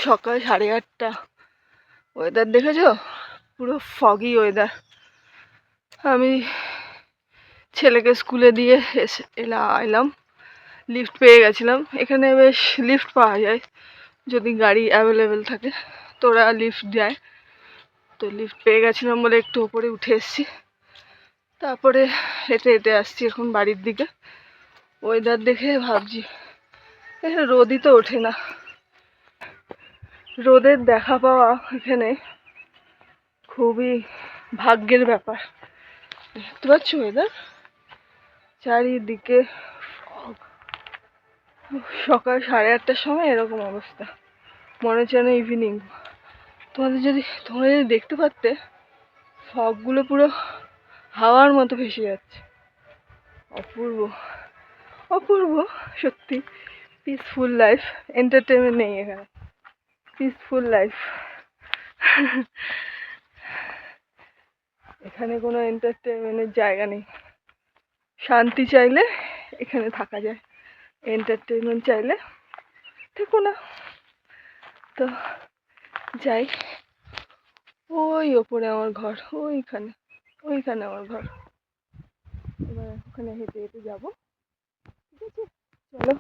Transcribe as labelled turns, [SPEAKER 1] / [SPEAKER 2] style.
[SPEAKER 1] সকাল 8:30। ওয়েদার দেখেছো? পুরো ফগি ওয়েদার। আমি ছেলেকে স্কুলে দিয়ে এলাম, লিফট পেয়ে গেছিলাম। এখানে বেশ লিফট পাওয়া যায় যদি গাড়ি অ্যাভেলেবেল থাকে, তো ওরা লিফট দেয়। তো লিফট পেয়ে গেছিলাম বলে একটু ওপরে উঠে এসেছি, তারপরে হেঁটে হেঁটে আসছি এখন বাড়ির দিকে। ওয়েদার দেখে ভাবছি এখানে রোদই তো ওঠে না। রোদের দেখা পাওয়া এখানে খুবই ভাগ্যের ব্যাপার। দেখতে পাচ্ছ ওয়েদার, চারিদিকে ফগ। সকাল 8:30টার সময় এরকম অবস্থা, মনে হচ্ছে না ইভিনিং। তোমরা যদি দেখতে পারতে, ফগগুলো পুরো হাওয়ার মতো ভেসে যাচ্ছে। অপূর্ব অপূর্ব সত্যি। পিসফুল লাইফ, এন্টারটেনমেন্ট নেই এখানে, পিসফুল লাইফ। এখানে কোনো এন্টারটেনমেন্টের জায়গা নেই। শান্তি চাইলে এখানে থাকা যায়, এন্টারটেনমেন্ট চাইলে থেকো না। তো যাই, ওই ওপরে আমার ঘর, ওইখানে আমার ঘর। এবার ওখানে হেঁটে হেঁটে যাবো, ঠিক আছে? চলো।